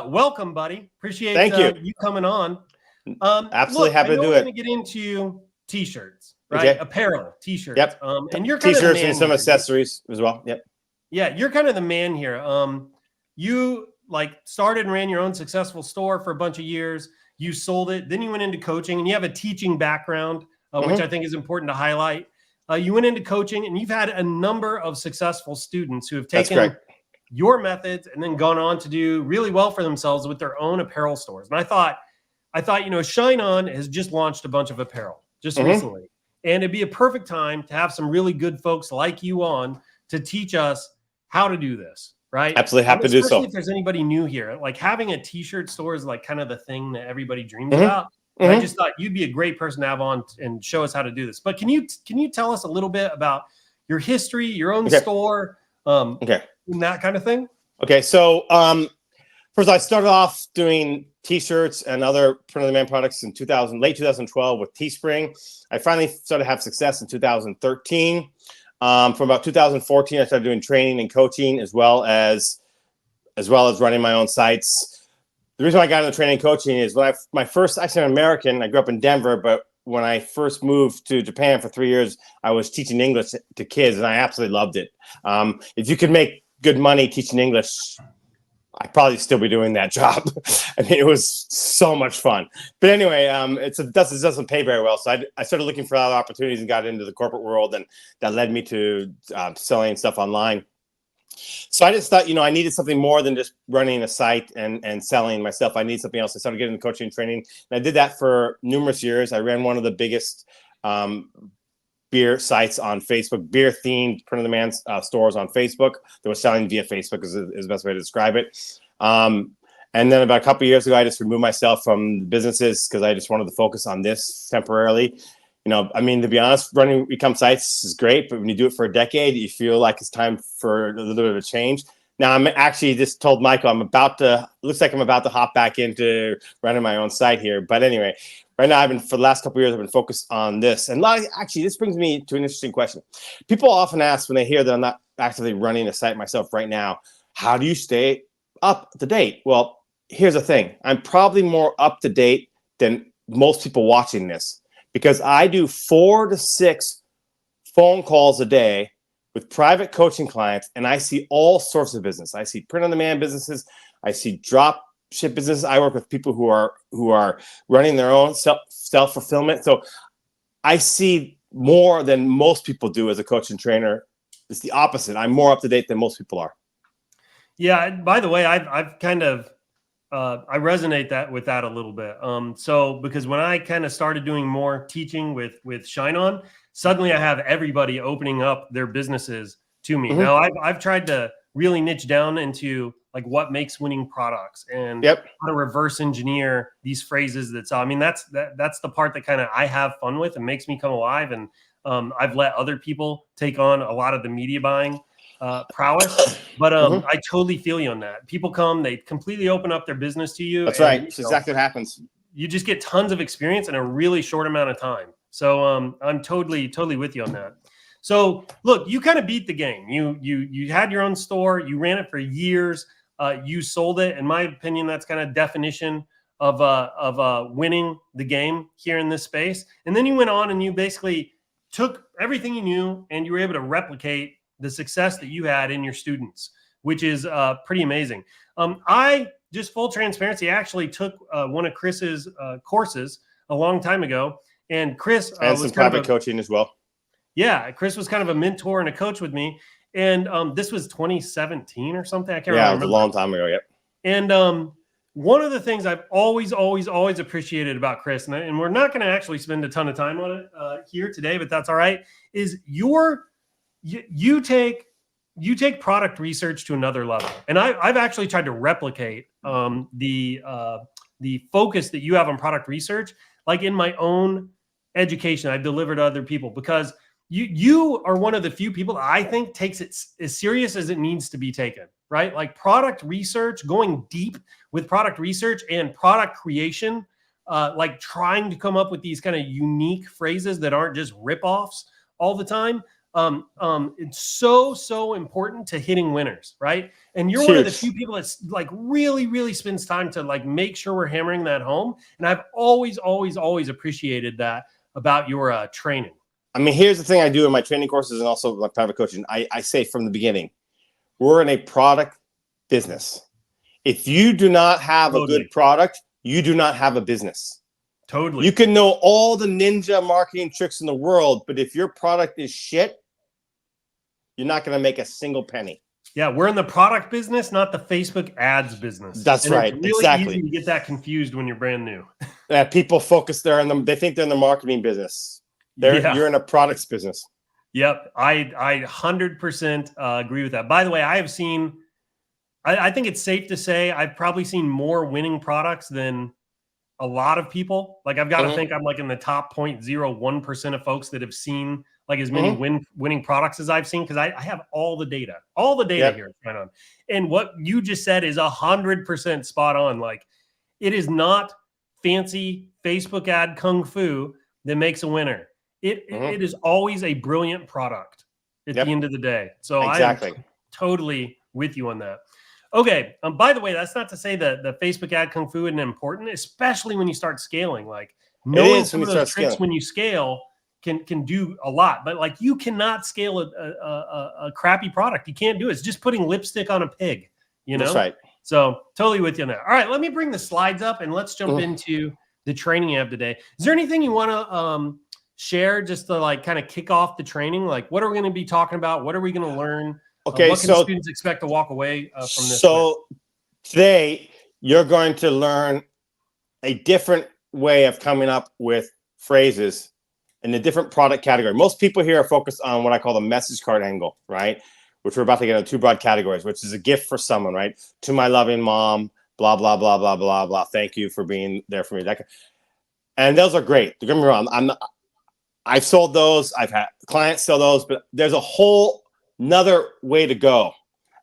Welcome, buddy. Appreciate Thank you. you coming on. Absolutely Look, happy I to know do we're it. going to get into t-shirts, right? Okay. Apparel, t-shirts. Yep. And you're kind of the T-shirts and man some here. accessories as well. Yep. Yeah, you're kind of the man here. You started and ran your own successful store for a bunch of years. You sold it. Then you went into coaching, and you have a teaching background, which I think is important to highlight. You went into coaching, and you've had a number of successful students who have taken your methods and then gone on to do really well for themselves with their own apparel stores. And I thought, ShineOn has just launched a bunch of apparel just recently. And it'd be a perfect time to have some really good folks like you on to teach us how to do this, right? Absolutely happy to do so. Especially if there's anybody new here. Like having a t-shirt store is like kind of the thing that everybody dreams about. And I just thought you'd be a great person to have on and show us how to do this. But can you tell us a little bit about your history, your own store, and that kind of thing? Okay, so first I started off doing t-shirts and other print-on-demand products in late 2012 with Teespring. I finally started to have success in 2013. From about 2014, I started doing training and coaching as well as running my own sites. The reason why I got into training and coaching is when I'm American. I grew up in Denver, but when I first moved to Japan for 3 years, I was teaching English to kids, and I absolutely loved it. If you could make good money teaching English, I'd probably still be doing that job. I mean, it was so much fun. But anyway, it doesn't pay very well. So I started looking for other opportunities and got into the corporate world, and that led me to selling stuff online. So I just thought, I needed something more than just running a site and selling myself. I need something else. I started getting into coaching and training, and I did that for numerous years. I ran one of the biggest beer sites on Facebook, beer themed print-on-demand stores on Facebook that was selling via Facebook is the best way to describe it. And then about a couple of years ago, I just removed myself from the businesses because I just wanted to focus on this temporarily. To be honest, running ecom sites is great, but when you do it for a decade, you feel like it's time for a little bit of a change. Now, I'm actually just told Michael looks like I'm about to hop back into running my own site here. But anyway, right now, for the last couple of years, I've been focused on this. And actually, this brings me to an interesting question. People often ask when they hear that I'm not actively running a site myself right now, how do you stay up to date? Well, here's the thing. I'm probably more up to date than most people watching this because I do 4 to 6 phone calls a day with private coaching clients, and I see all sorts of business. I see print-on-demand businesses. I see drop ship businesses. I work with people who are running their own self-fulfillment. So I see more than most people do as a coach and trainer. It's the opposite. I'm more up to date than most people are. Yeah. By the way, I've kind of I resonate with that a little bit. Because when I kind of started doing more teaching with ShineOn, suddenly I have everybody opening up their businesses to me. Now I've tried to really niche down into like what makes winning products and how to reverse engineer these phrases. That's the part that kind of I have fun with and makes me come alive. And I've let other people take on a lot of the media buying prowess, but I totally feel you on that. People come, they completely open up their business to you. That's right. It's exactly what happens. You just get tons of experience in a really short amount of time. So I'm totally with you on that. So look, you kind of beat the game. You had your own store. You ran it for years. You sold it. In my opinion, that's kind of definition of winning the game here in this space. And then you went on and you basically took everything you knew and you were able to replicate the success that you had in your students, which is pretty amazing. I just full transparency, I actually took one of Chris's courses a long time ago, and Chris and was some private coaching as well. Yeah, Chris was kind of a mentor and a coach with me, and this was 2017 or something. I can't remember. Yeah, it was a long time ago. Yep. And one of the things I've always appreciated about Chris, and we're not going to actually spend a ton of time on it here today, but that's all right, is you take product research to another level. And I've actually tried to replicate the focus that you have on product research, like in my own education I've delivered to other people, because you are one of the few people that I think takes it as serious as it needs to be taken, right? Like product research, going deep with product research and product creation, like trying to come up with these kind of unique phrases that aren't just ripoffs all the time. It's so important to hitting winners, right? And you're It's one of the huge. few people that's like really spends time to like make sure we're hammering that home. And I've always appreciated that about your training. I mean, here's the thing I do in my training courses and also my private coaching. I say from the beginning, we're in a product business. If you do not have a good product, you do not have a business. Totally. You can know all the ninja marketing tricks in the world, but if your product is shit, you're not going to make a single penny. Yeah, we're in the product business, not the Facebook ads business. That's right. It's really exactly. easy to get that confused when you're brand new. People focus there on them. They think they're in the marketing business. You're in a products business. Yep. I 100% agree with that. By the way, I have seen, I think it's safe to say I've probably seen more winning products than a lot of people. Like I've got to think I'm like in the top 0.01% of folks that have seen like as many winning products as I've seen, because I have all the data here at ShineOn. And what you just said is 100% spot on. Like it is not fancy Facebook ad kung fu that makes a winner. It is always a brilliant product at the end of the day. So exactly. I'm totally with you on that. Okay. By the way, that's not to say that the Facebook ad kung fu isn't important, especially when you start scaling. Like knowing some of those tricks when you scale can do a lot. But like you cannot scale a crappy product. You can't do it. It's just putting lipstick on a pig. You know. That's right. So totally with you on that. All right, let me bring the slides up and let's jump into the training you have today. Is there anything you want to share just to like kind of kick off the training? Like what are we going to be talking about? What are we going to learn? Okay, what can students expect to walk away from this? So today you're going to learn a different way of coming up with phrases in a different product category. Most people here are focused on what I call the message card angle, right? Which we're about to get into two broad categories, which is a gift for someone, right? To my loving mom, blah, blah, blah, blah, blah, blah. Thank you for being there for me. And those are great. Don't get me wrong. I've sold those. I've had clients sell those, but there's a whole another way to go.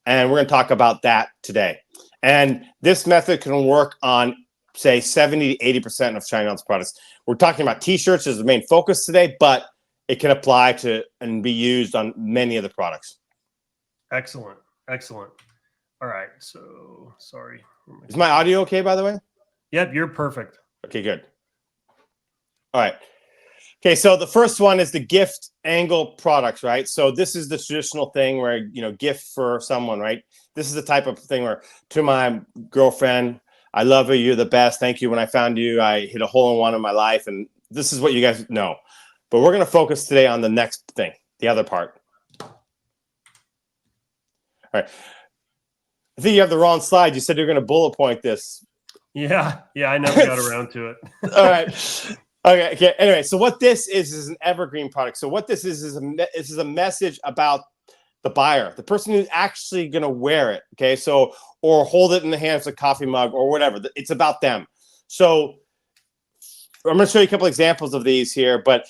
And we're going to talk about that today. And this method can work on, say, 70 to 80% of ShineOn's products. We're talking about t-shirts as the main focus today, but it can apply to and be used on many of the products. Excellent. Excellent. All right. So sorry. Is my audio okay, by the way? Yep. You're perfect. Okay, good. All right. Okay, so the first one is the gift angle products, right? So this is the traditional thing where, gift for someone, right? This is the type of thing where to my girlfriend, I love you, you're the best. Thank you. When I found you, I hit a hole in one in my life. And this is what you guys know. But we're going to focus today on the next thing, the other part. All right. I think you have the wrong slide. You said you're going to bullet point this. Yeah, I never got around to it. All right. Okay. Anyway, so what this is an evergreen product. So what this is a message about the buyer, the person who's actually going to wear it. Okay. So, or hold it in the hands of a coffee mug or whatever. It's about them. So I'm going to show you a couple examples of these here. But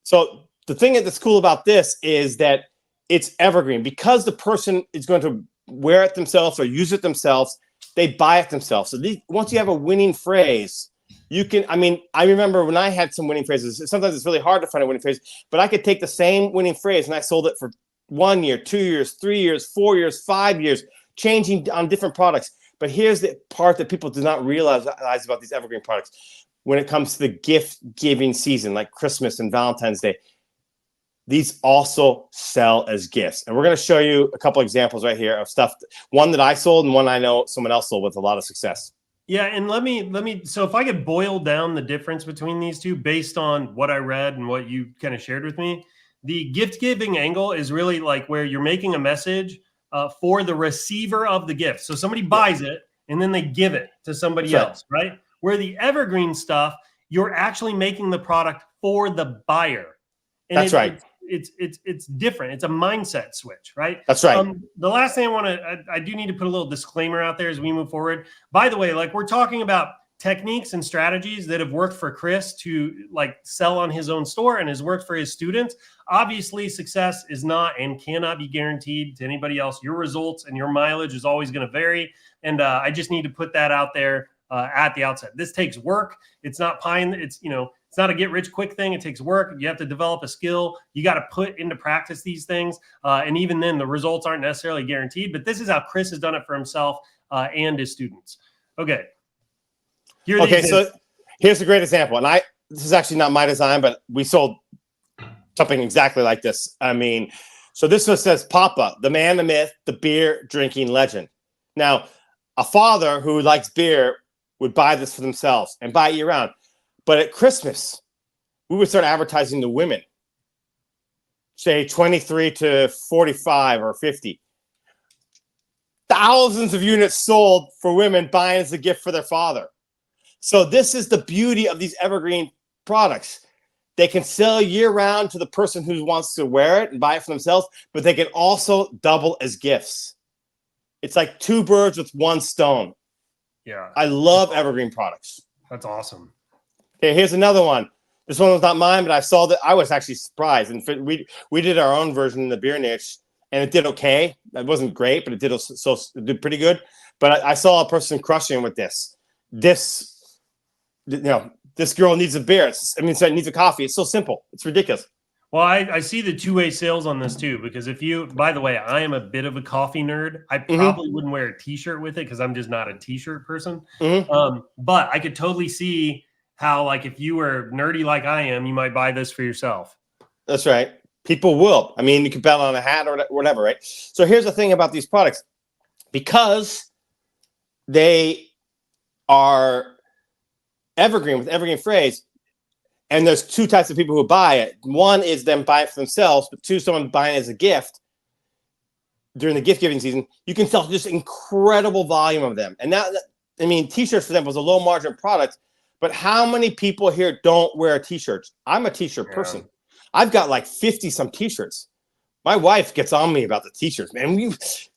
so the thing that's cool about this is that it's evergreen because the person is going to wear it themselves or use it themselves. They buy it themselves. So once you have a winning phrase, you can, I remember when I had some winning phrases, sometimes it's really hard to find a winning phrase, but I could take the same winning phrase and I sold it for 1 year, 2 years, 3 years, 4 years, 5 years, changing on different products. But here's the part that people do not realize about these evergreen products. When it comes to the gift giving season, like Christmas and Valentine's Day, these also sell as gifts. And we're going to show you a couple examples right here of stuff, one that I sold and one I know someone else sold with a lot of success. Yeah, and let me. So if I could boil down the difference between these two based on what I read and what you kind of shared with me, the gift giving angle is really like where you're making a message for the receiver of the gift. So somebody buys it and then they give it to somebody else, right? Where the evergreen stuff, you're actually making the product for the buyer. And That's right. It's different. It's a mindset switch, right? That's right. The last thing I do need to put a little disclaimer out there as we move forward. By the way, like we're talking about techniques and strategies that have worked for Chris to like sell on his own store and has worked for his students. Obviously, success is not and cannot be guaranteed to anybody else. Your results and your mileage is always going to vary. And I just need to put that out there at the outset. This takes work. It's not pie. It's It's not a get rich quick thing. It takes work. You have to develop a skill. You got to put into practice these things. And even then, the results aren't necessarily guaranteed. But this is how Chris has done it for himself and his students. Okay. So here's a great example. And this is actually not my design, but we sold something exactly like this. I mean, so this one says Papa, the man, the myth, the beer drinking legend. Now, a father who likes beer would buy this for themselves and buy it year round. But at Christmas, we would start advertising to women, say 23 to 45 or 50. Thousands of units sold for women buying as a gift for their father. So this is the beauty of these evergreen products. They can sell year round to the person who wants to wear it and buy it for themselves, but they can also double as gifts. It's like two birds with one stone. Yeah. I love evergreen products. That's awesome. Okay, here's another one. This one was not mine, but I saw that. I was actually surprised. And we did our own version in the beer niche, and it did okay. It wasn't great, but it did pretty good. But I saw a person crushing with this. This girl needs a beer. So it needs a coffee. It's so simple. It's ridiculous. Well, I see the two-way sales on this too, because by the way, I am a bit of a coffee nerd. I probably wouldn't wear a t-shirt with it because I'm just not a t-shirt person. But I could totally see how, like, if you were nerdy like I am, you might buy this for yourself. That's right. People will. I mean, you can bet on a hat or whatever, right? So here's the thing about these products. Because they are evergreen with evergreen phrase, and there's two types of people who buy it. One is them buy it for themselves, but two, someone buying it as a gift during the gift giving season. You can sell just incredible volume of them. And now, t-shirts for them was a low margin product, but how many people here don't wear t-shirts? I'm a t-shirt person. I've got like 50 some t-shirts. My wife gets on me about the t-shirts, man.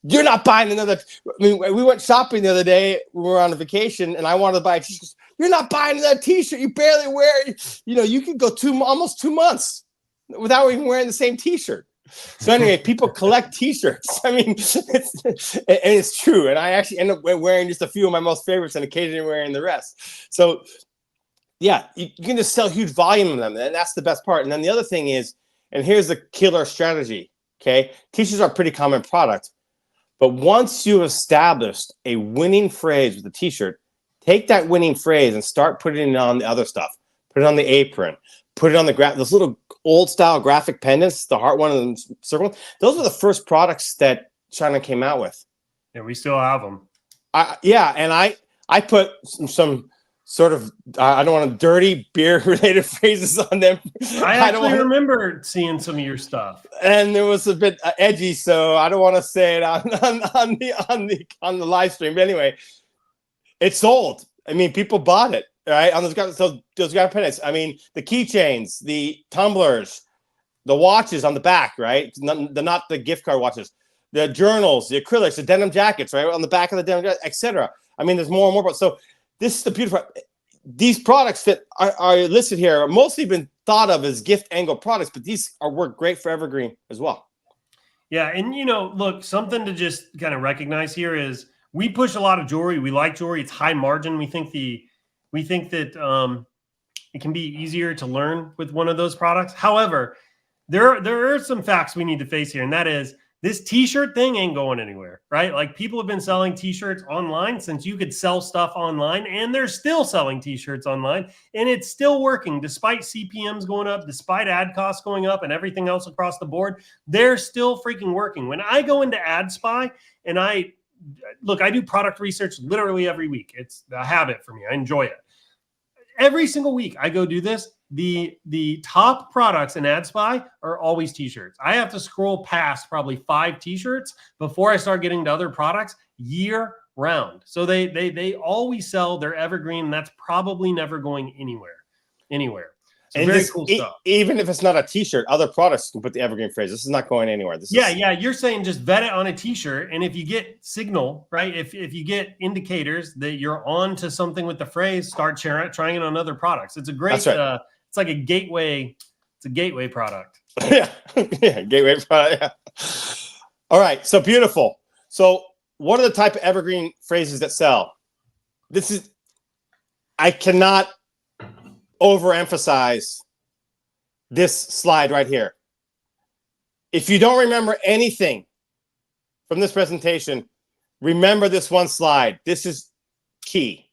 You're not buying another. We went shopping the other day. We were on a vacation, and I wanted to buy a t-shirt. You're not buying that t-shirt. You barely wear it. You could go almost 2 months without even wearing the same t-shirt. So anyway, people collect t-shirts. It's true. And I actually end up wearing just a few of my most favorites and occasionally wearing the rest. So yeah, you can just sell huge volume of them. And that's the best part. And then the other thing is, and here's the killer strategy. Okay. T-shirts are a pretty common product, but once you established a winning phrase with a t-shirt, take that winning phrase and start putting it on the other stuff. Put it on the apron. Put it on those little old style graphic pendants, the heart one and the circle. Those were the first products that ShineOn came out with. And we still have them. And I put some sort of, I don't want to dirty beer related phrases on them. I actually remember seeing some of your stuff, and it was a bit edgy, so I don't want to say it on the live stream. But anyway, it sold. People bought it, right? On those graphic pendants. The keychains, the tumblers, the watches on the back, right? Not the gift card watches, the journals, the acrylics, the denim jackets, right? On the back of the denim jacket, etc. There's more and more. So this is the beautiful. These products that are listed here are mostly been thought of as gift angle products, but these work great for evergreen as well. Yeah, and look, something to just kind of recognize here is we push a lot of jewelry. We like jewelry. It's high margin. We think that it can be easier to learn with one of those products. However, there are some facts we need to face here, and that is this t-shirt thing ain't going anywhere, right? Like, people have been selling t-shirts online since you could sell stuff online, and they're still selling t-shirts online, and it's still working despite CPMs going up, despite ad costs going up and everything else across the board. They're still freaking working. When I go into AdSpy and I do product research literally every week. It's a habit for me. I enjoy it. Every single week I go do this. The top products in AdSpy are always t-shirts. I have to scroll past probably 5 t-shirts before I start getting to other products year round. So they always sell. They're evergreen. And that's probably never going anywhere. So and very cool stuff. Even if it's not a t-shirt, other products can put the evergreen phrase. This is not going anywhere. You're saying just vet it on a t-shirt, and if you get signal, right? If you get indicators that you're on to something with the phrase, start trying it on other products. It's a great. Right. It's like a gateway. It's a gateway product. yeah, gateway product. Yeah. All right, so beautiful. So what are the type of evergreen phrases that sell? I cannot overemphasize this slide right here. If you don't remember anything from this presentation, remember this one slide. This is key.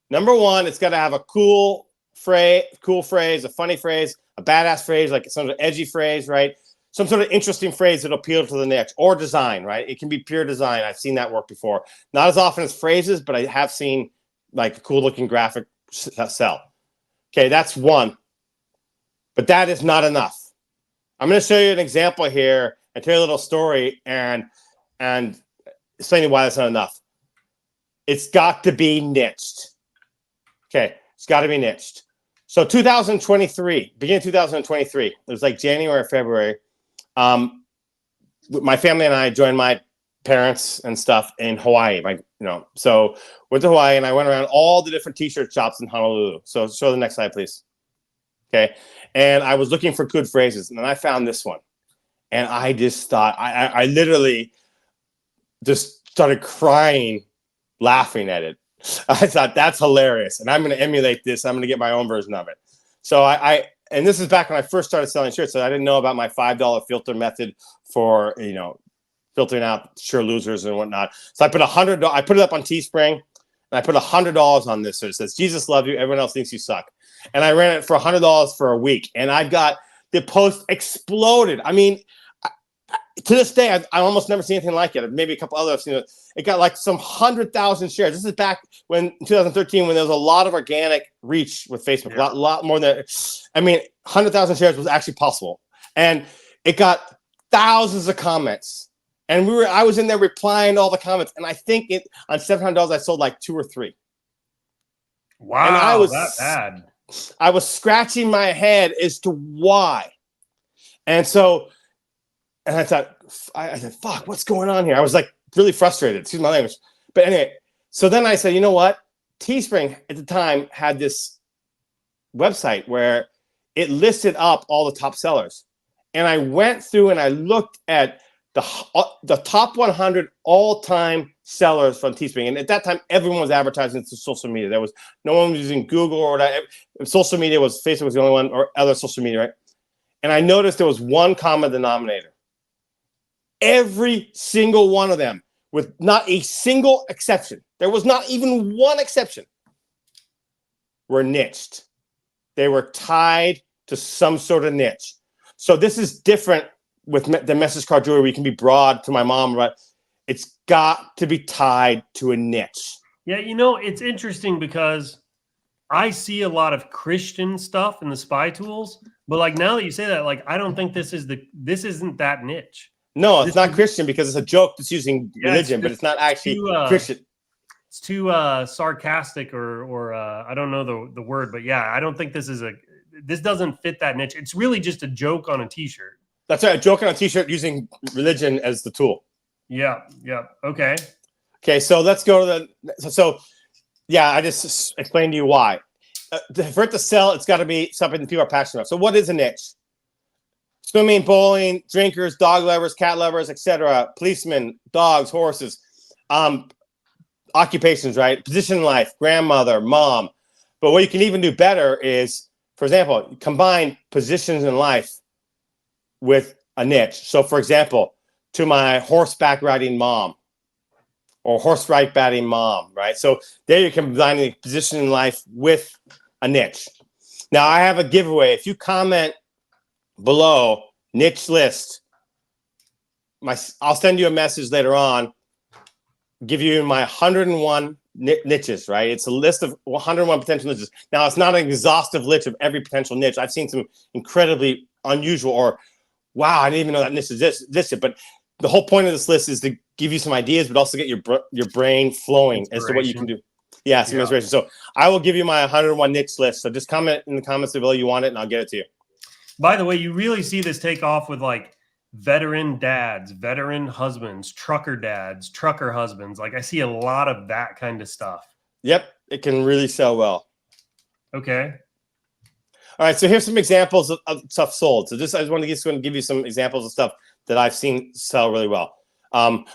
Number one, it's got to have a cool phrase, a funny phrase, a badass phrase, like some sort of edgy phrase, right? Some sort of interesting phrase that appeals to the niche, or design, right? It can be pure design. I've seen that work before. Not as often as phrases, but I have seen like a cool looking graphic sell. Okay, that's one. But that is not enough. I'm going to show you an example here and tell you a little story and explaining why that's not enough. It's got to be niched. Okay, it's got to be niched. So 2023, beginning of 2023, it was like January or February. My family and I joined my parents and stuff in Hawaii. So went to Hawaii and I went around all the different t-shirt shops in Honolulu. So show the next slide, please. Okay, and I was looking for good phrases, and then I found this one, and I just thought I literally just started crying, laughing at it. I thought that's hilarious, and I'm going to emulate this. I'm going to get my own version of it. So and this is back when I first started selling shirts, so I didn't know about my $5 filter method for filtering out sure losers and whatnot. So I put $100. I put it up on Teespring, and I put $100 on this. So it says, "Jesus loves you. Everyone else thinks you suck." And I ran it for $100 for a week, and I got the post exploded. I mean, to this day, I almost never seen anything like it. Maybe a couple others. It got like some 100,000 shares. This is back when 2013, when there was a lot of organic reach with Facebook. Yeah. A lot more than. I mean, 100,000 shares was actually possible, and it got thousands of comments. And I was in there replying to all the comments, and I think on $700 I sold like 2 or 3. Wow, and I was that bad. I was scratching my head as to why. And I thought, I said, fuck, what's going on here? I was like really frustrated. Excuse my language. But anyway, so then I said, you know what? Teespring at the time had this website where it listed up all the top sellers. And I went through and I looked at the top 100 all-time sellers from Teespring. And at that time, everyone was advertising through social media. There was no one was using Google or that. Social media was Facebook was the only one, or other social media, right? And I noticed there was one common denominator. Every single one of them, with not a single exception, there was not even one exception, were niched. They were tied to some sort of niche. So this is different with the message card jewelry. We can be broad to my mom, but it's got to be tied to a niche. Yeah, it's interesting because I see a lot of Christian stuff in the spy tools, but like now that you say that, like I don't think this isn't that niche. No, it's not Christian because it's a joke that's using religion, but it's not actually Christian. It's too sarcastic or I don't know the word, but yeah, I don't think this doesn't fit that niche. It's really just a joke on a t-shirt. That's right, a joke on a t-shirt using religion as the tool. Yeah. Okay. So let's go to I just explained to you why. For it to sell, it's got to be something that people are passionate about. So what is a niche? Swimming, bowling, drinkers, dog lovers, cat lovers, etc. Policemen, dogs, horses, occupations, right? Position in life, grandmother, mom. But what you can even do better is, for example, combine positions in life with a niche. So, for example, to my horseback riding mom or horseback riding mom, right? So there you're combining a position in life with a niche. Now, I have a giveaway. If you comment below niche list, I'll send you a message later on, give you my 101 niches, right? It's a list of 101 potential niches. Now, it's not an exhaustive list of every potential niche. I've seen some incredibly unusual or, wow, I didn't even know that niche existed. But the whole point of this list is to give you some ideas, but also get your brain flowing as to what you can do. Yeah, some inspiration. So I will give you my 101 niche list. So just comment in the comments below you want it, and I'll get it to you. By the way, you really see this take off with like veteran dads, veteran husbands, trucker dads, trucker husbands. Like I see a lot of that kind of stuff. Yep, it can really sell well. Okay. All right, so here's some examples of stuff sold. So I just want to give you some examples of stuff that I've seen sell really well.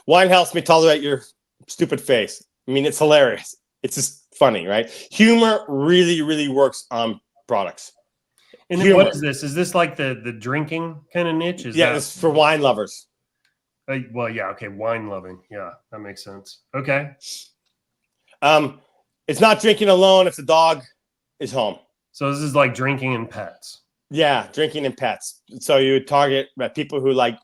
Wine helps me tolerate your stupid face. I mean, it's hilarious. It's just funny, right? Humor really, really works on products. And Humor. what is this? Is this like the drinking kind of niche? Is Yeah, that it's for wine lovers. well, yeah, okay, wine loving. Yeah, that makes sense. Okay. It's not drinking alone if the dog is home. So this is like drinking and pets. Yeah, drinking and pets. So you would target people who like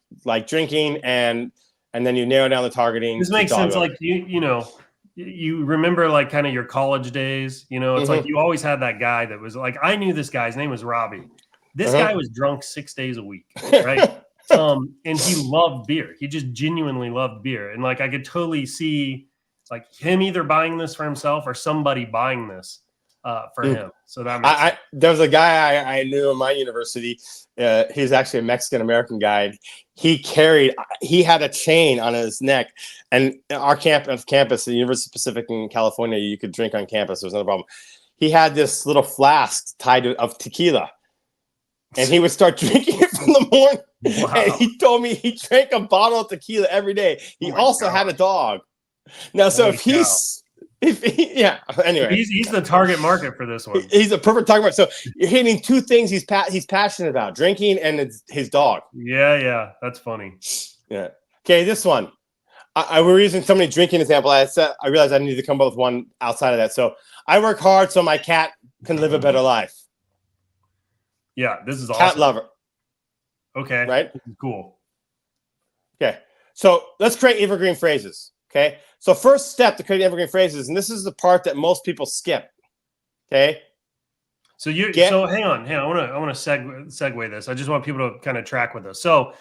drinking, and then you narrow down the targeting. This makes sense. Like you remember like kind of your college days. It's like you always had that guy that was like, I knew this guy's name was Robbie. This guy was drunk 6 days a week, right? And he loved beer. He just genuinely loved beer, and like I could totally see like him either buying this for himself or somebody buying this for him. So that makes sense. There was a guy I knew in my university. He's actually a Mexican American guy. He had a chain on his neck, and our campus, the University of Pacific in California, you could drink on campus. There was no problem. He had this little flask tied of tequila, and he would start drinking it from the morning. Wow. And he told me he drank a bottle of tequila every day. He also had a dog. Now, so anyway, he's the target market for this one. He's a perfect target market. So you're hitting two things he's passionate about: drinking and his dog. Yeah, that's funny. Yeah. Okay, this one. We're using so many drinking example. I realized I needed to come up with one outside of that. So I work hard so my cat can live a better life. Yeah, this is awesome. Cat lover. Okay. Right? This is cool. Okay. So let's create evergreen phrases. Okay. So first step to create evergreen phrases, and this is the part that most people skip. Okay. So hang on. I want to segue this. I just want people to kind of track with us. So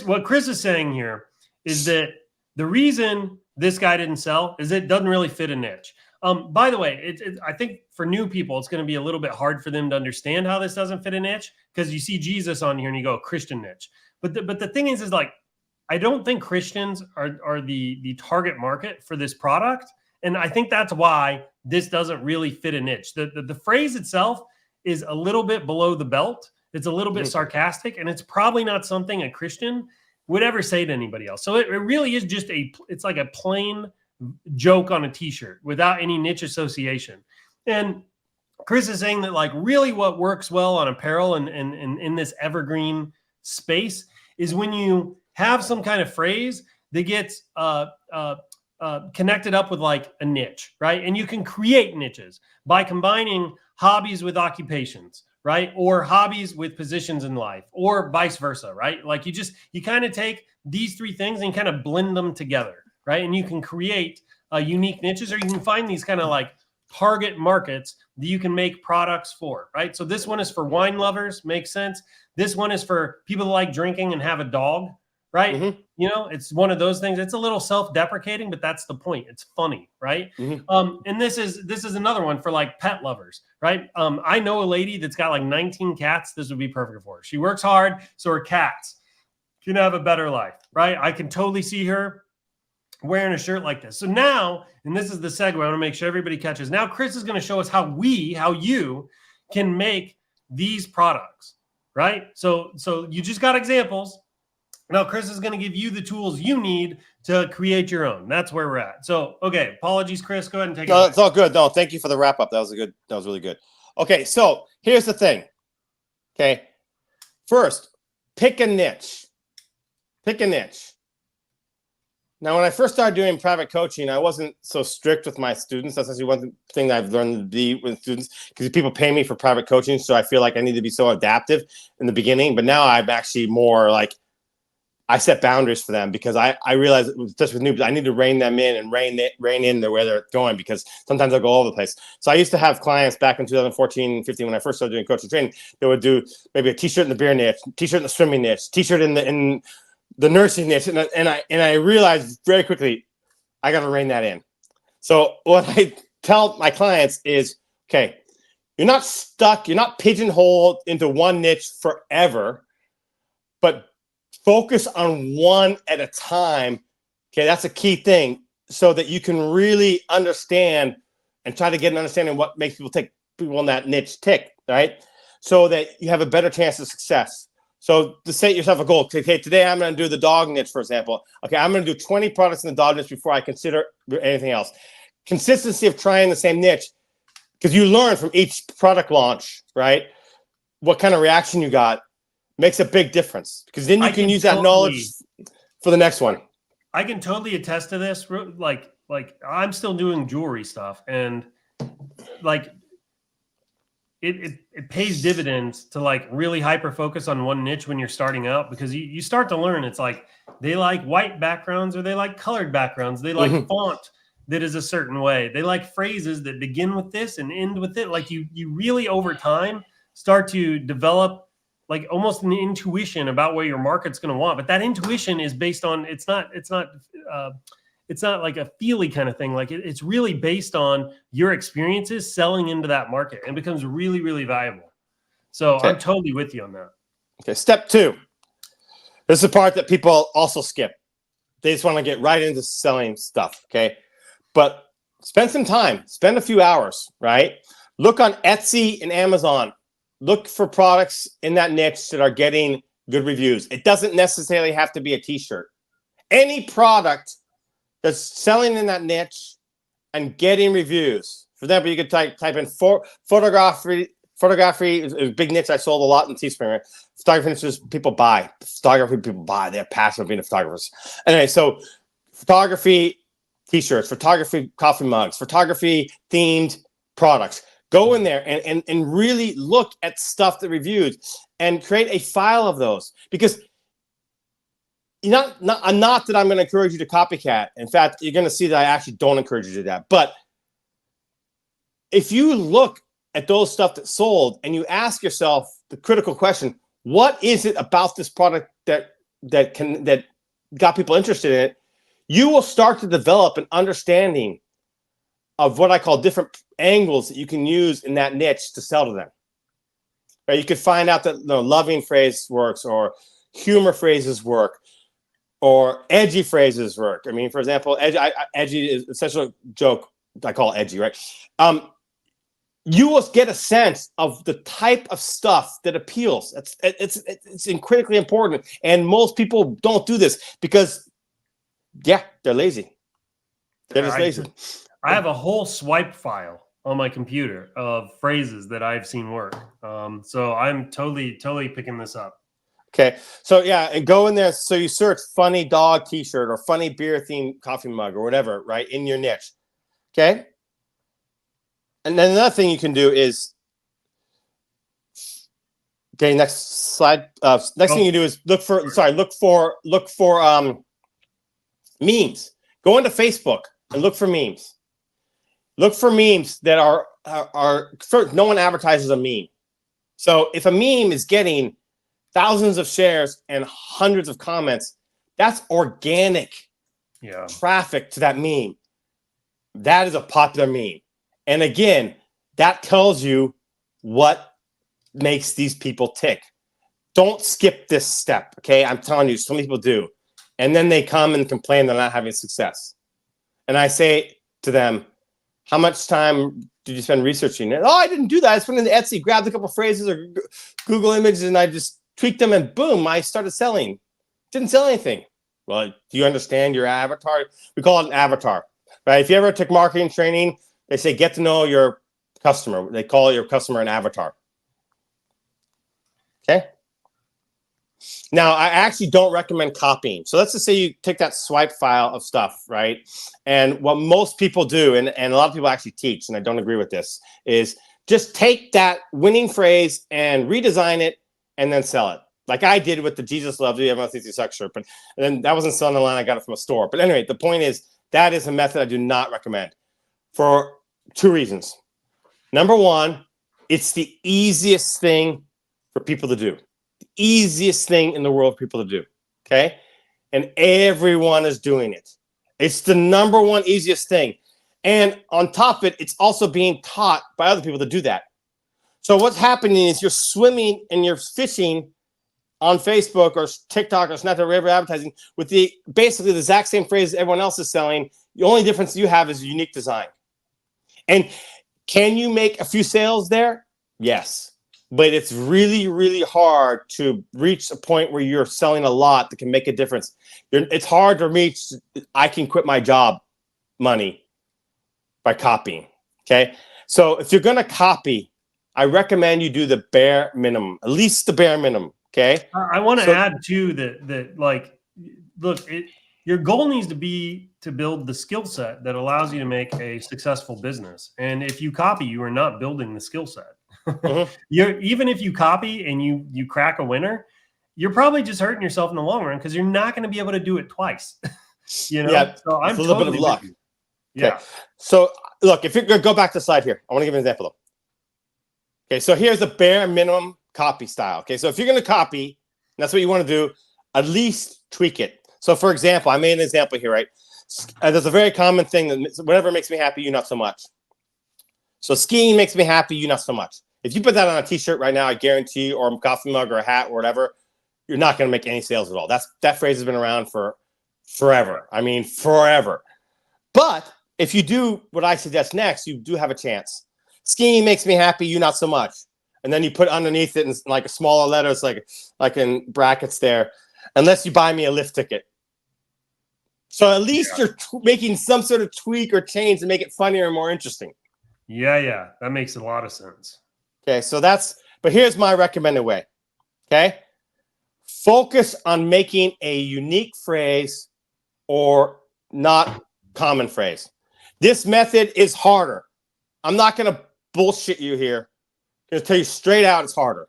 what Chris is saying here is that the reason this guy didn't sell is it doesn't really fit a niche. By the way, I think for new people, it's going to be a little bit hard for them to understand how this doesn't fit a niche, because you see Jesus on here and you go Christian niche. But the thing is like, I don't think Christians are the target market for this product. And I think that's why this doesn't really fit a niche. The phrase itself is a little bit below the belt. It's a little bit sarcastic, and it's probably not something a Christian would ever say to anybody else. So it really is just it's like a plain joke on a t-shirt without any niche association. And Chris is saying that like really what works well on apparel and in this evergreen space is when you have some kind of phrase that gets connected up with like a niche, right? And you can create niches by combining hobbies with occupations, right? Or hobbies with positions in life, or vice versa, right? Like you kind of take these three things and kind of blend them together, right? And you can create unique niches, or you can find these kind of like target markets that you can make products for, right? So this one is for wine lovers, makes sense. This one is for people that like drinking and have a dog, right? Mm-hmm. It's one of those things. It's a little self-deprecating, but that's the point. It's funny, right? Mm-hmm. And this is another one for like pet lovers, right? I know a lady that's got like 19 cats. This would be perfect for her. She works hard, so her cats can have a better life, right? I can totally see her wearing a shirt like this. So now, and this is the segue, I want to make sure everybody catches. Now, Chris is going to show us how you can make these products, right? So you just got examples. Now, Chris is going to give you the tools you need to create your own. That's where we're at. So, okay, apologies, Chris. Go ahead and take it. No, it's all good. No, thank you for the wrap up. That was really good. Okay, so here's the thing. Okay, first, pick a niche. Pick a niche. Now, when I first started doing private coaching, I wasn't so strict with my students. That's actually one thing that I've learned to be with students, because people pay me for private coaching, so I feel like I need to be so adaptive in the beginning. But now I'm actually more like, I set boundaries for them, because I realize, just with newbies, I need to rein them in and rein in where they're going, because sometimes I go all over the place. So I used to have clients back in 2014, 15, when I first started doing coaching training, they would do maybe a t-shirt in the beer niche, t-shirt in the swimming niche, t-shirt in the nursing niche. And I realized very quickly, I got to rein that in. So what I tell my clients is, okay, you're not stuck, you're not pigeonholed into one niche forever, but focus on one at a time. Okay, that's a key thing, so that you can really understand and try to get an understanding what makes people in that niche tick, right? So that you have a better chance of success. So to set yourself a goal, okay, today I'm going to do the dog niche, for example. Okay, I'm going to do 20 products in the dog niche before I consider anything else. Consistency of trying the same niche because you learn from each product launch, right? What kind of reaction you got makes a big difference, because then you can use that knowledge for the next one. I can totally attest to this. Like I'm still doing jewelry stuff, and like it pays dividends to like really hyper focus on one niche when you're starting out, because you start to learn. It's like they like white backgrounds or they like colored backgrounds. They like font that is a certain way. They like phrases that begin with this and end with it. Like you really over time start to develop like almost an intuition about what your market's going to want. But that intuition is based on, it's not like a feely kind of thing. Like it's really based on your experiences selling into that market, and becomes really, really valuable. So Okay. I'm totally with you on that. Okay. Step 2. This is the part that people also skip. They just want to get right into selling stuff. Okay. But spend some time, spend a few hours, right? Look on Etsy and Amazon. Look for products in that niche that are getting good reviews. It doesn't necessarily have to be a t-shirt. Any product that's selling in that niche and getting reviews. For example, you could type in photography. Photography is a big niche I sold a lot in Teespring. Right? Photography niches people buy. Photography people buy. They're passionate about being photographers. Anyway, so photography t-shirts, photography coffee mugs, photography themed products. Go in there and really look at stuff that reviewed and create a file of those, because not that I'm going to encourage you to copycat. In fact, you're going to see that I actually don't encourage you to do that. But if you look at those stuff that sold and you ask yourself the critical question, what is it about this product that got people interested in it? You will start to develop an understanding of what I call different angles that you can use in that niche to sell to them. Right? You could find out that loving phrase works, or humor phrases work, or edgy phrases work. I mean, for example, edgy is essentially a joke. I call it edgy, right? You will get a sense of the type of stuff that appeals. It's critically important, and most people don't do this because, they're lazy. They're just lazy. I have a whole swipe file on my computer of phrases that I've seen work. So I'm totally picking this up. Okay. So yeah, and go in there. So you search funny dog t-shirt or funny beer themed coffee mug or whatever, right, in your niche. Okay. And then another thing you can do is, okay, next slide. Next thing you do is look for memes. Go into Facebook and look for memes. Look for memes that are no one advertises a meme. So if a meme is getting thousands of shares and hundreds of comments, that's organic traffic to that meme. That is a popular meme. And again, that tells you what makes these people tick. Don't skip this step, okay? I'm telling you, so many people do. And then they come and complain they're not having success. And I say to them, how much time did you spend researching it? Oh, I didn't do that. I just went into Etsy, grabbed a couple phrases or Google images, and I just tweaked them, and boom, I started selling. Didn't sell anything. Well, do you understand your avatar? We call it an avatar, right? If you ever took marketing training, they say get to know your customer. They call your customer an avatar. Okay? Now, I actually don't recommend copying. So let's just say you take that swipe file of stuff, right? And what most people do, and a lot of people actually teach, and I don't agree with this, is just take that winning phrase and redesign it and then sell it. Like I did with the Jesus Loves You, everyone thinks you suck shirt. And then that wasn't selling online. I got it from a store. But anyway, the point is that is a method I do not recommend for 2 reasons. Number one, it's the easiest thing for people to do. The easiest thing in the world for people to do, okay? And everyone is doing it. It's the number one easiest thing. And on top of it, it's also being taught by other people to do that. So what's happening is you're swimming and you're fishing on Facebook or TikTok or Snapchat or whatever advertising with basically the exact same phrase everyone else is selling. The only difference you have is unique design. And can you make a few sales there? Yes. But it's really, really hard to reach a point where you're selling a lot that can make a difference. It's hard to reach, I can quit my job money by copying, okay? So if you're going to copy, I recommend you do the bare minimum, at least the bare minimum. Okay. I want to add too that like, look, your goal needs to be to build the skill set that allows you to make a successful business. And if you copy, you are not building the skill set. Even if you copy and you crack a winner, you're probably just hurting yourself in the long run because you're not going to be able to do it twice. Yeah, so I'm a little bit of luck. Yeah. Okay. So look, if you go back to the slide here, I want to give an example though. Okay, so here's the bare minimum copy style. Okay, so if you're going to copy, that's what you want to do, at least tweak it. So for example, I made an example here, right? There's a very common thing that whatever makes me happy, you not so much. So skiing makes me happy, you not so much. If you put that on a t-shirt right now, I guarantee you, or a coffee mug or a hat or whatever, you're not going to make any sales at all. That phrase has been around for forever. I mean, forever. But if you do what I suggest next, you do have a chance. Skiing makes me happy, you not so much. And then you put underneath it in like a smaller letters, like in brackets there, unless you buy me a lift ticket. So at least you're making some sort of tweak or change to make it funnier and more interesting. Yeah. That makes a lot of sense. Okay, so but here's my recommended way. Okay. Focus on making a unique phrase or not common phrase. This method is harder. I'm not going to bullshit you here. I'm going to tell you straight out it's harder.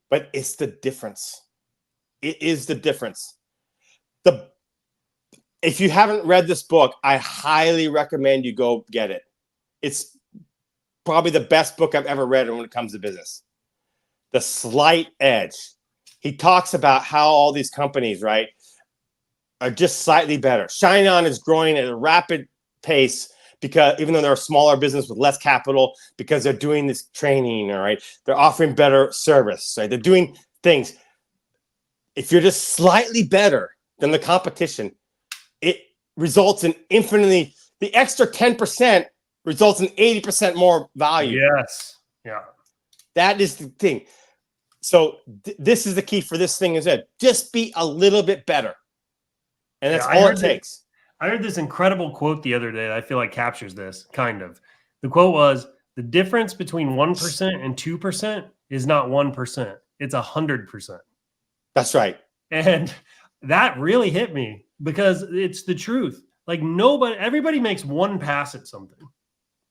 But it's the difference. It is the difference. If you haven't read this book, I highly recommend you go get it. It's probably the best book I've ever read when it comes to business. The Slight Edge. He talks about how all these companies, right, are just slightly better. ShineOn is growing at a rapid pace because even though they're a smaller business with less capital, because they're doing this training, all right, they're offering better service, right? They're doing things. If you're just slightly better than the competition, it results in infinitely, the extra 10% results in 80% more value. Yes. Yeah. That is the thing. So this is the key for this thing is that just be a little bit better. And that's all it takes. I heard this incredible quote the other day that I feel like captures this, kind of. The quote was, the difference between 1% and 2% is not 1%. It's 100%. That's right. And that really hit me because it's the truth. Like everybody makes one pass at something,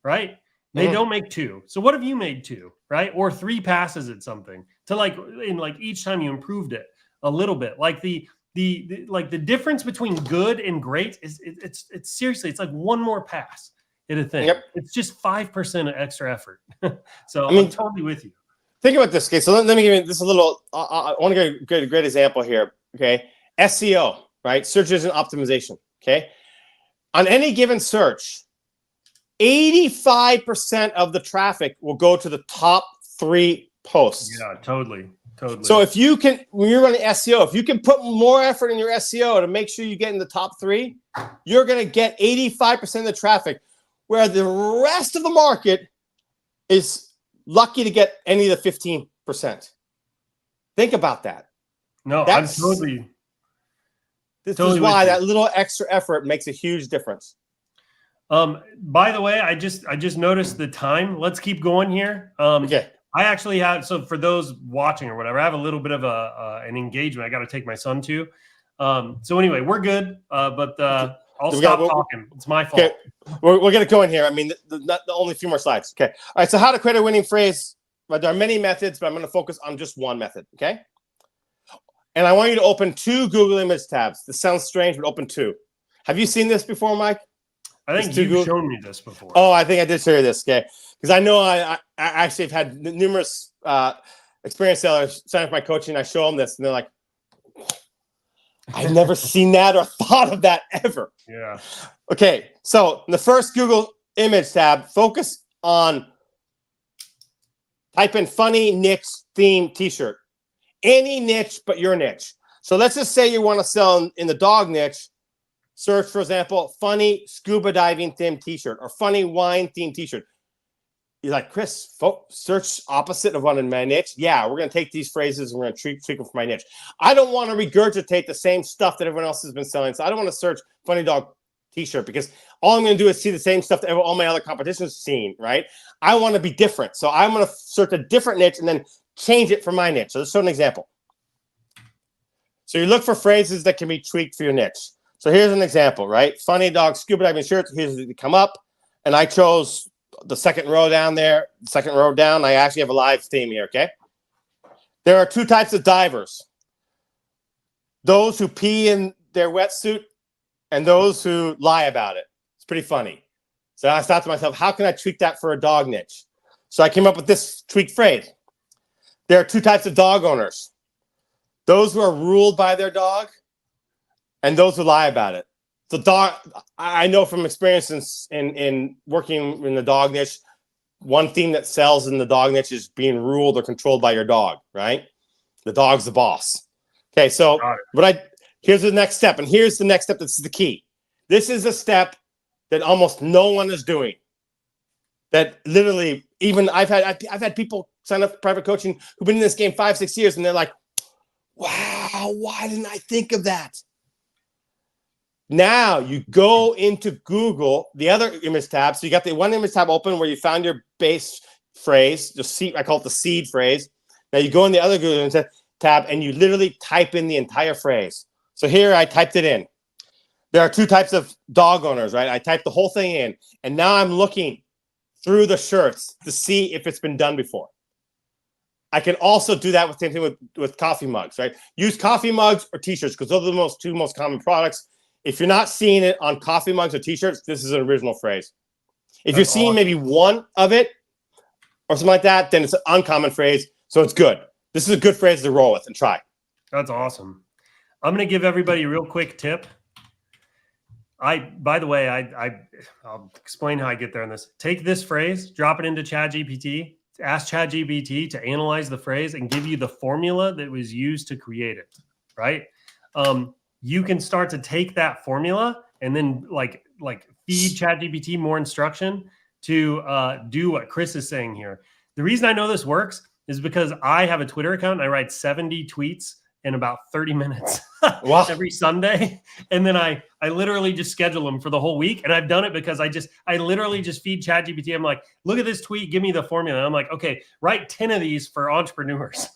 right? They don't make two. So what if you made two, right? Or three passes at something to each time you improved it a little bit. Like the difference between good and great it's seriously, it's like one more pass in a thing. Yep. It's just 5% of extra effort. So I'm totally with you. Think about this. Okay, so let me give you this a little. I want to get a great example here. Okay, SEO, right? Search engine optimization. Okay, on any given search, 85% of the traffic will go to the top 3 posts. Yeah, totally. So if you can, when you're running SEO, if you can put more effort in your SEO to make sure you get in the top 3, you're going to get 85% of the traffic, where the rest of the market is lucky to get any of the 15%. Think about that. No, I'm totally. This is why that little extra effort makes a huge difference. By the way, I just noticed the time. Let's keep going here. Okay. I actually have, so for those watching or whatever, I have a little bit of an engagement I got to take my son to. So anyway, we're good. But I'll stop talking. It's my fault. Okay. We're going to go in here. I mean, the only few more slides. Okay. All right. So how to create a winning phrase. Well, there are many methods, but I'm going to focus on just one method. Okay. And I want you to open 2 Google image tabs. This sounds strange, but open 2. Have you seen this before, Mike? I think you've shown me this before. Oh, I think I did show you this. Okay. Because I know I actually have had numerous experienced sellers sign up for my coaching. I show them this and they're like, I've never seen that or thought of that ever. Yeah. Okay. So in the first Google image tab, focus on, type in funny niche theme t-shirt. Any niche but your niche. So let's just say you want to sell in the dog niche. Search, for example, funny scuba diving themed t-shirt or funny wine themed t-shirt. You're like, Chris, search opposite of one in my niche. Yeah, we're going to take these phrases and we're going to tweak them for my niche. I don't want to regurgitate the same stuff that everyone else has been selling. So I don't want to search funny dog t-shirt because all I'm going to do is see the same stuff that all my other competition's seen, right? I want to be different. So I'm going to search a different niche and then change it for my niche. So let's show an example. So you look for phrases that can be tweaked for your niche. So here's an example, right? Funny dog scuba diving shirts. Here's they come up. And I chose the second row down there. Second row down. I actually have a live theme here, okay? There are two types of divers. Those who pee in their wetsuit and those who lie about it. It's pretty funny. So I thought to myself, how can I tweak that for a dog niche? So I came up with this tweaked phrase. There are two types of dog owners. Those who are ruled by their dog and those who lie about it. The dog, I know from experience in working in the dog niche, one theme that sells in the dog niche is being ruled or controlled by your dog, right? The dog's the boss. Okay, so here's the next step, and here's the next step. This is the key. This is a step that almost no one is doing. That literally, even I've had people sign up for private coaching who've been in this game 5-6 years, and they're like, "Wow, why didn't I think of that?" Now you go into Google, the other image tab. So you got the one image tab open where you found your base phrase, I call it the seed phrase. Now you go in the other Google tab and you literally type in the entire phrase. So here I typed it in. There are two types of dog owners, right? I typed the whole thing in, and now I'm looking through the shirts to see if it's been done before. I can also do that with the same thing with coffee mugs, right? Use coffee mugs or t-shirts because those are the two most common products. If you're not seeing it on coffee mugs or t-shirts, this is an original phrase. If you're seeing maybe one of it or something like that, then it's an uncommon phrase, so it's good. This is a good phrase to roll with and try. That's awesome. I'm going to give everybody a real quick tip. By the way, I'll explain how I get there on this. Take this phrase, drop it into ChatGPT, ask ChatGPT to analyze the phrase and give you the formula that was used to create it, right? You can start to take that formula and then like feed ChatGPT more instruction to do what Chris is saying here. The reason I know this works is because I have a Twitter account and I write 70 tweets in about 30 minutes Wow. every Sunday. And then I literally just schedule them for the whole week. And I've done it because I literally just feed ChatGPT. I'm like, look at this tweet, give me the formula. And I'm like, okay, write 10 of these for entrepreneurs.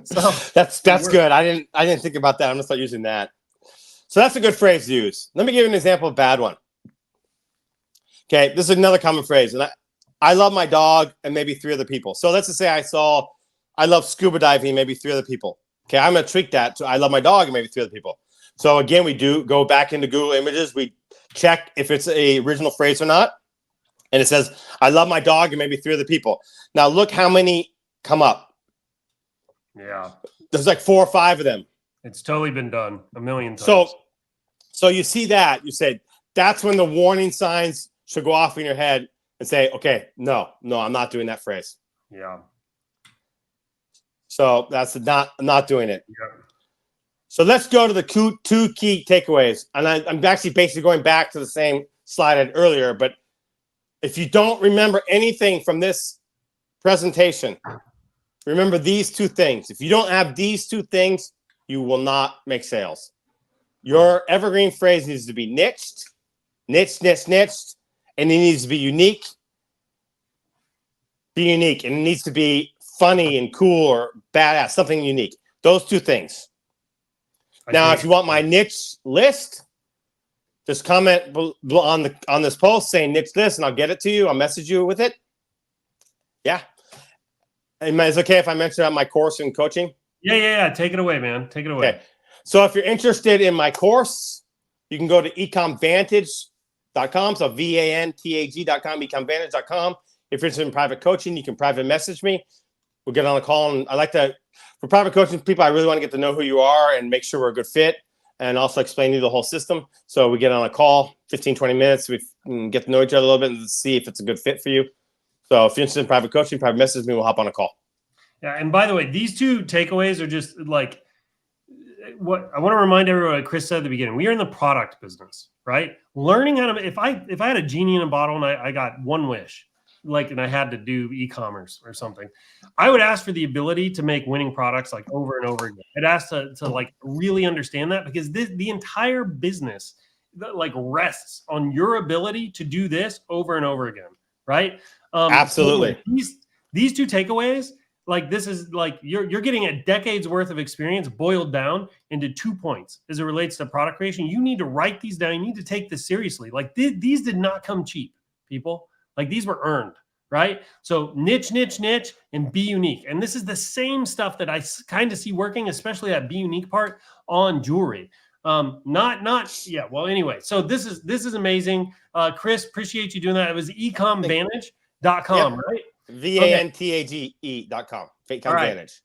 So that's good. I didn't think about that. I'm gonna start using that. So that's a good phrase to use. Let me give you an example of a bad one. Okay, this is another common phrase, and I love my dog and maybe 3 other people. So let's just say I love scuba diving, maybe 3 other people. Okay, I'm gonna tweak that to I love my dog and maybe 3 other people. So again, we do go back into Google Images, we check if it's a original phrase or not, and it says I love my dog and maybe 3 other people. Now look how many come up. Yeah, there's like 4 or 5 of them. It's totally been done a million times. So you see that, you say that's when the warning signs should go off in your head and say, okay, no, I'm not doing that phrase. Yeah. So that's not doing it. Yeah. So let's go to the 2 key takeaways. And I'm actually basically going back to the same slide I had earlier, but if you don't remember anything from this presentation, remember these 2 things. If you don't have these 2 things, you will not make sales. Your evergreen phrase needs to be niched, and it needs to be unique. And it needs to be funny and cool or badass, something unique. Those 2 things. Now, if you want my niche list, just comment on this post saying niche list, and I'll get it to you. I'll message you with it. Yeah. Is it okay if I mention about my course in coaching? Yeah. Take it away, man. Take it away. Okay. So if you're interested in my course, you can go to ecomvantage.com. So VANTAG.com, ecomvantage.com. If you're interested in private coaching, you can private message me. We'll get on a call. And I like to, for private coaching people, I really want to get to know who you are and make sure we're a good fit and also explain to you the whole system. So we get on a call, 15, 20 minutes. We can get to know each other a little bit and see if it's a good fit for you. So if you're interested in private coaching, private message me, we'll hop on a call. Yeah. And by the way, these 2 takeaways are just like what I want to remind everyone, like Chris said at the beginning, we are in the product business, right? Learning how to, if I had a genie in a bottle and I got one wish, and I had to do e-commerce or something, I would ask for the ability to make winning products like over and over again. I'd ask to like really understand that because the entire business that like rests on your ability to do this over and over again, right? Absolutely. So these two takeaways, like this is like you're getting a decade's worth of experience boiled down into 2 points as it relates to product creation. You need to write these down. You need to take this seriously. Like these did not come cheap, people. Like these were earned, right? So niche, and be unique. And this is the same stuff that I kind of see working, especially that be unique part on jewelry. Yeah. Well, anyway, so this is amazing. Chris, appreciate you doing that. It was ecomvantage.com, right? VANTAGE.com. All right. Advantage.